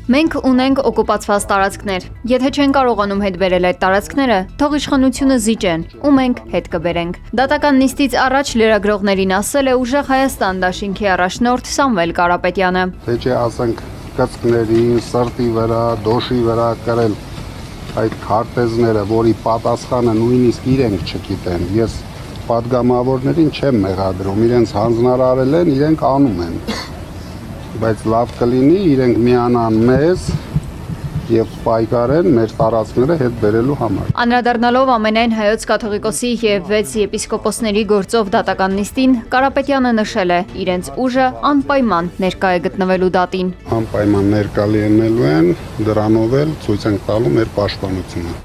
Մենք ունենք օկուպացված տարածքներ։ Եթե չեն կարողանում հետ բերել այդ տարածքները, թող իշխանությունը զիջեն, ու մենք հետ կբերենք։ Դատական նիստից առաջ լրագրողներին ասել է ուժեղ Հայաստան դաշինքի առաջնորդ Սամվել Կարապետյանը։ Թե չէ ասենք կծկների, սրտի վրա, դոշի վրա կրել այդ քարտեզները, որի պատասխանը նույնիսկ իրենք չգիտեն։ Ես պատգամավորներին չեմ մեղադրում, իրենց հանձնարարել են, իրենք անում են։ Բայց լավ կլինի իրենք միանան մեզ եւ պայքարեն մեր տարածքները հետ բերելու համար։ Անդրադառնալով ամենայն հայոց կաթողիկոսի եւ 6 եպիսկոպոսների գործով դատական նիստին, Կարապետյանը նշել է, իրենց ուժը անպայման ներկա է գտնվելու դատին։ Անպայման ներկա լինելու են, դրանով էլ ցույց ենք տալու մեր պաշտպանությունը։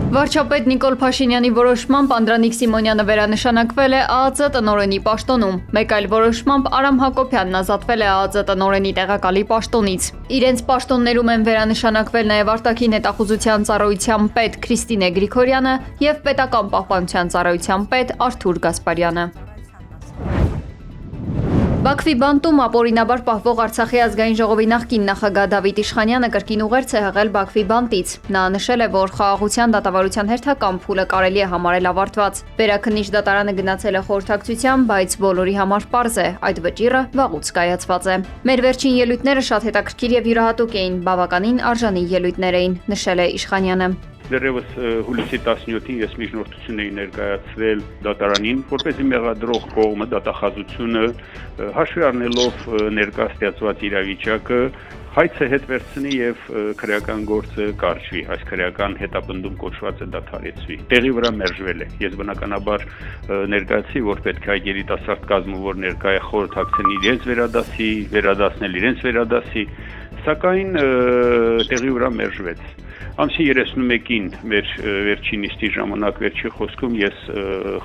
Վարչապետ Նիկոլ Փաշինյանի որոշմամբ Անդրանիկ Սիմոնյանը վերանշանակվել է ԱԱԾ տնօրենի պաշտոնում, մեկ այլ որոշմամբ Արամ Հակոբյանն ազատվել է ԱԱԾ տնօրենի տեղակալի պաշտոնից։ Իրենց պաշտոններում են վերանշանակվել նաև արտաքին հետախուզության ծառայության պետ Քրիստինե Գրիգորյանը եւ պետական պահպանության ծառայության պետ Արթուր Գասպարյանը։ Բաքվի բանտում ապօրինաբար պահվող Արցախի ազգային ժողովի նախկին նախագահ Դավիթ Իշխանյանը կրկին ուղերձ է հղել Բաքվի բանտից։ Նա նշել է, որ խաղաղության դատավարության հերթական փուլը կարելի է համարել ավարտված։ Վերաքննիչ դատարանը գնացել է խորհրդակցության, բայց բոլորի համար պարզ է, այդ վճիռը վաղուց կայացված է։ Մեր վերջին ելույթները շատ հետաքրքիր եւ յուրահատուկ էին, բավականին արժանի ելույթներ էին, նշել է Իշխանյանը։ Դեռևս հուլիսի 17-ին ես միջնորդություն էի ներկայացրել դատարանին, որպեսզի մեղադրող կողմը դատախազությունը հաշվի առնելով ներկա ստեղծված իրավիճակը հայցը հետ վերցնի եւ քրեական գործը կարճվի, այս քրեական հետապնդում կոչվածը դադարեցվի։ Տեղի վրա մերժվել է։ Ես բնականաբար ներկայացի, որ պետք է այդ երիտասարդ կազմը, որ ներկա է խորհրդակցեն իրենց վերադասնել իրենց վերադասի, սակայն տեղի վրա մերժվեց։ Ամսի 31-ին մեր վերջին նիստի ժամանակ վերջի խոսքում ես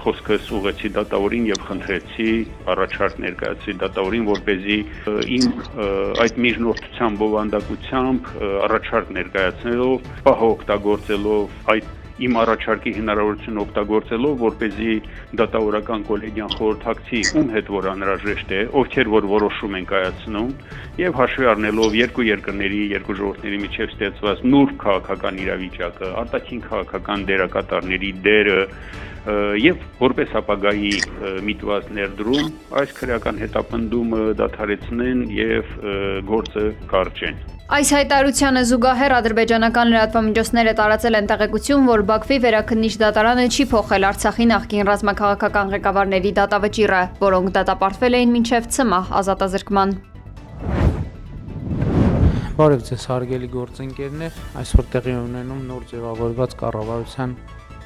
խոսքս ուղղեցի դատավորին եւ խնդրեցի առաջարկ ներկայացրի դատավորին, որպեսզի իմ այդ միջնորդության բովանդակությամբ առաջարկ ներկայացնելով, պահը օգտագործելով այդ իմ առաջարկի հնարավորությունը օգտագործելով, որպեսզի դատավորական կոլեգիան խորհրդակցի ում հետ որ անհրաժեշտ է, ովքեր որ որոշում են կայացնում, եւ հաշվի առնելով երկու երկրների, երկու ժողովուրդների միջև ստեղծված նուրբ քաղաքական իրավիճակը, արտաքին քաղաքական դերակատարների դերը եւ որպես ապագայի միտված ներդրում այս քրեական հետապնդումը դադարեցնեն եւ գործը կարճեն։ Այս հայտարարությանը զուգահեռ ադրբեջանական լրատվամիջոցները տարածել են տեղեկություն, որ Բաքվի վերաքննիչ դատարանը չի փոխել Արցախի նախկին ռազմաքաղաքական ղեկավարների դատավճիռը, որոնք դատապարտվել էին մինչև ցմահ ազատազրկման։ Բարև ձեզ հարգելի գործընկերներ, այսօր տեղի ունենում նոր ձևավորված կառավարության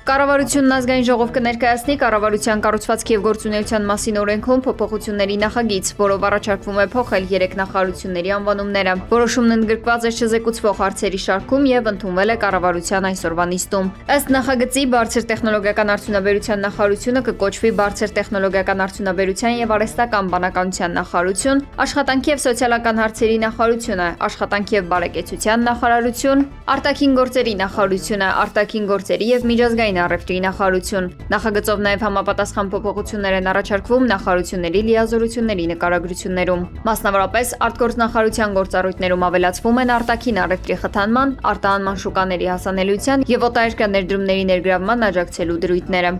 Կառավարությունն ազգային ժողով կներկայացնի կառավարության կառուցվածքի եւ գործունեության մասին օրենքում փոփոխությունների նախագիծ, որով առաջարկվում է փոխել 3 նախարարությունների անվանումները։ Որոշումն ընդգրկված է չզեկուցվող հարցերի շարքում եւ ընդունվել է կառավարության այսօրվա նիստում։ Ըստ նախագծի բարձր տեխնոլոգիական արդյունաբերության նախարարությունը կկոչվի բարձր տեխնոլոգիական արդյունաբերության եւ արհեստական բանականության նախարարություն, աշխատանքի եւ սոցիալական հարցերի նախարարությունը, աշխատանքի եւ բարեկեցության նախարարություն, արտաքին գործերի նախարարությունը, արտաքին գործերի եւ միջազգային առևտրի նախարարություն։ Նախագծով նաև համապատասխան փոփոխություններ են առաջարկվում նախարարությունների լիազորությունների նկարագրություններում։ Մասնավորապես արտգործնախարարության գործառույթներում ավելացվում են արտաքին առևտրի խթանման, արտահանման շուկաների հասանելիության եւ օտարերկրյա ներդրումների ներգրավման աջակցելու դրույթները։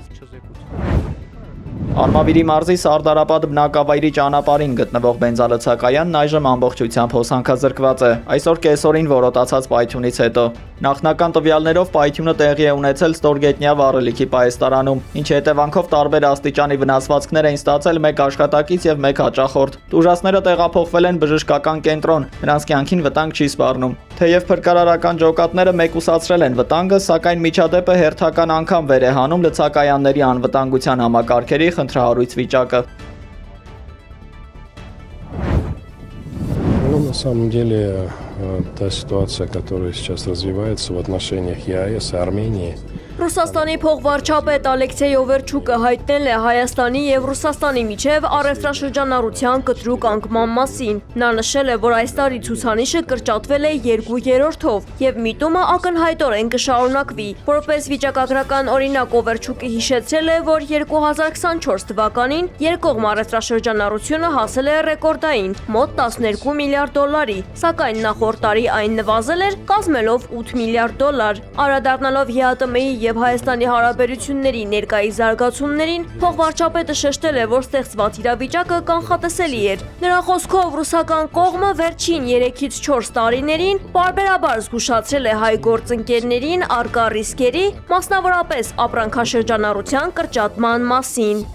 Արմավիրի մարզի Սարդարապատ բնակավայրի ճանապարհին գտնվող բենզալցակայանն այժմ ամբողջությամբ հոսանքազրկված է։ Այսօր կեսօրին որոտացած պայթյունից հետո նախնական տվյալներով պայթյունը տեղի է ունեցել Ստորգետնյա վառելիքի պահեստարանում, ինչի հետևանքով տարբեր աստիճանի վնասվածքներ էին ստացել մեկ աշխատակից եւ մեկ հաճախորդ։ Տուժածները տեղափոխվել են բժշկական կենտրոն, նրանց կյանքին վտանգ չի սպառնում։ Թեև փրկարարական ջոկատները մեկուսացրել են վտանգը, սակայն միջադեպը հերթական անգամ վեր է հանում լցակայանների անվտանգության համակարգերի խնդրահարույց вичака. Ну, на самом деле, та ситуация, которая сейчас развивается в отношениях ЕАЭС и Армении, Ռուսաստանի փոխվարչապետ Ալեքսեյ Օվերչուկը հայտնել է Հայաստանի եւ Ռուսաստանի միջև առևտրաշրջանառության կտրուկ անկման մասին։ Նա նշել է, որ այս տարի ցուցանիշը կրճատվել է 2/3-ով եւ միտումը ակնհայտորեն կշարունակվի։ Որպես վիճակագրական օրինակ Օվերչուկը հիշեցրել է, որ 2024 թվականին երկկողմ առևտրաշրջանառությունը հասել է ռեկորդային մոտ 12 միլիարդ դոլարի, սակայն նախորդ տարի այն նվազել էր, կազմելով 8 միլիարդ դոլար։ Անդրադառնալով ՀԱՏՄ-ի եւ Հայաստանի հարաբերությունների ներկայիս զարգացումներին, փոխվարչապետը շեշտել է, որ ստեղծված իրավիճակը կանխատեսելի էր։ Նրա խոսքով ռուսական կողմը վերջին 3-ից 4 տարիներին պարբերաբար զգուշացրել է հայ գործընկերներին առկա ռիսկերի, մասնավորապես ապրանքաշրջանառության կրճատման մասին։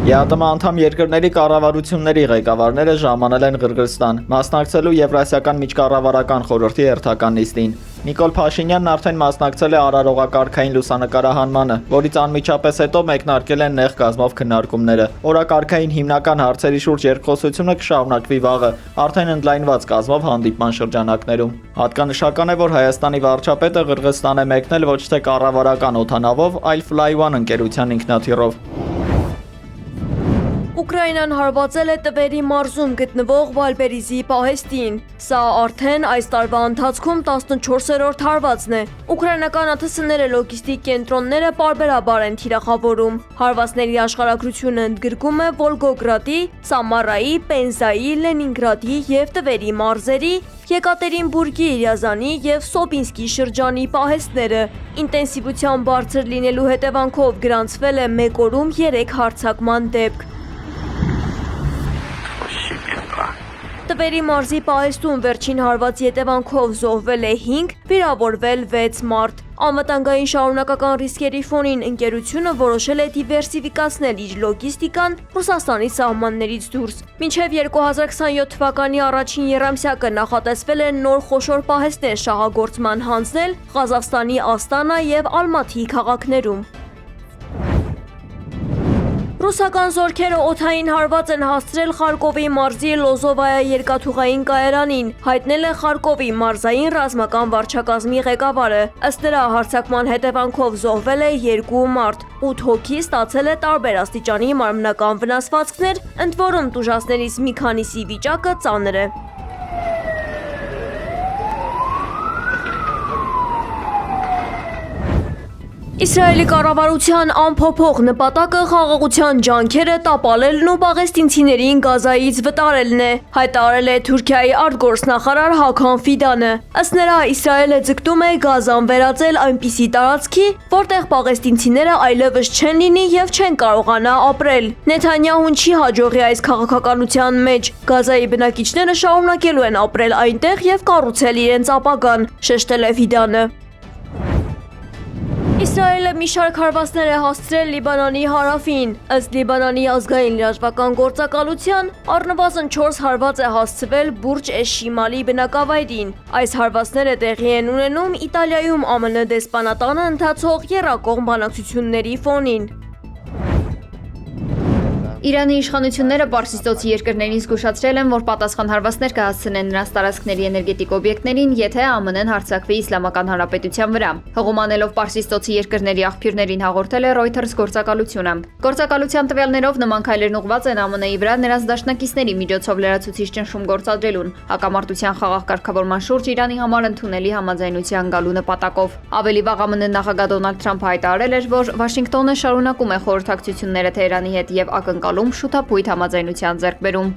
ԵԱՏՄ անդամ երկրների կառավարությունների ղեկավարները ժամանել են Ղրղըզստան, մասնակցելու Եվրասիական միջկառավարական խորհրդի հերթական նիստին։ Նիկոլ Փաշինյանն արդեն մասնակցել է արարողակարգային լուսանկարահանմանը, որից անմիջապես հետո մեկնարկել են նեղ կազմով քննարկումները։ Օրակարգային հիմնական հարցերի շուրջ երկխոսությունը կշարունակվի վաղը, արդեն ընդլայնված կազմով հանդիպման շրջանակներում։ Հատկանշական է, որ Հայաստանի վարչապետը Ղրղըզստան է մեկնել ոչ թե կառավարական օդանավով, այլ Fly1 ընկերության ինքնաթիռով։ Ուկրաինան հարվածել է Տվերի մարզում գտնվող Վալբերիզի պահեստին։ Սա արդեն այս տարվա ընթացքում 14-րդ հարվածն է։ Ուկրաինական ԱԹՍ-ները լոգիստիկ կենտրոնները պարբերաբար են թիրախավորում։ Հարվածների աշխարհագրությունը ընդգրկում է Վոլգոգրադի, Սամարայի, Պենզայի, Լենինգրադի եւ Տվերի մարզերի, Եկատերինբուրգի, Ռիազանի եւ Սոբինսկի շրջանի պահեստները։ Ինտենսիվության բարձր լինելու հետևանքով գրանցվել է 1 օրում 3 հարձակման դեպք։ Տվերի մարզի պահեստում վերջին հարվածի հետևանքով զոհվել է 5, վիրավորվել 6 մարդ։ Անվտանգային շարունակական ռիսկերի ֆոնին ընկերությունը որոշել է դիվերսիֆիկացնել իր լոգիստիկան Ռուսաստանի սահմաններից դուրս։ Մինչև 2027 թվականի առաջին եռամսյակը նախատեսվել է նոր խոշոր պահեստներ շահագործման հանձնել Ղազախստանի Աստանա եւ Ալմաթի քաղաքներում։ Ռուսական զորքերը օդային հարված են հասցրել Խարկովի մարզի Լոզովայա երկաթուղային կայարանին, հայտնել է Խարկովի մարզային ռազմական վարչակազմի ղեկավարը։ Ըստ նրա, հարձակման հետևանքով զոհվել է 2 մարդ, 8 հոգի ստացել է տարբեր աստիճանի մարմնական վնասվածքներ, ընդ որում տուժածներից մի քանիսի վիճակը ծանր է։ Իսրայելի կառավարության անփոփոխ նպատակը խաղաղության ջանքերը տապալելն ու պաղեստինցիներին Գազայից վտարելն է, հայտարարել է Թուրքիայի արտգործնախարար Հաքան Ֆիդանը։ Ըստ նրա, Իսրայելը ձգտում է Գազան վերածել այնպիսի տարածքի, որտեղ պաղեստինցիները այլևս չեն լինի եւ չեն կարողանա ապրել։ Նեթանյահուն չի հաջողի այս քաղաքականության մեջ։ Գազայի բնակիչները շարունակելու են ապրել այնտեղ եւ կառուցել իրենց ապագան, շեշտել է Ֆիդանը։ Իսրայելը մի շարք հարվածներ է հասցրել Լիբանանի հարավին։ Ըստ Լիբանանի ազգային լրատվական գործակալության, առնվազն 4 հարված է հասցվել Բուրջ Էշ-Շիմալի բնակավայրին։ Այս հարվածները տեղի են ունենում Իտալիայում ԱՄՆ դեսպանատանը ընթացող եռակողմ բանակցությունների ֆոնին։ Իրանի իշխանությունները Պարսիցծոցի երկրներին զգուշացրել են, որ պատասխան հարվածներ կհասցնեն նրանց տարածքների էներգետիկ օբյեկտներին, եթե ԱՄՆ-ն հարձակվի Իսլամական Հանրապետության վրա։ Հղումանելով Պարսիցծոցի երկրների աղբյուրներին հաղորդել է Reuters գործակալությունը։ Գործակալության տվյալներով նման քայլերն ուղղված են ԱՄՆ-ի վրա նրանց դաշնակիցների միջոցով լրացուցիչ ճնշում գործադրելուն, հակամարտության խաղաղ կարգավորման շուրջ Իրանի համար ընդունելի համաձայնության գալու նպատակով։ Ավելի վաղ ԱՄՆ նախագահ Դոնալդ Թրամփը հայտարարել էր, որ Վաշինգտոնը շարունակում է խորհրդակցությունները Թեհրանի հետ եւ ակնկալում շուտապույտ համաձայնության ձեռքբերում։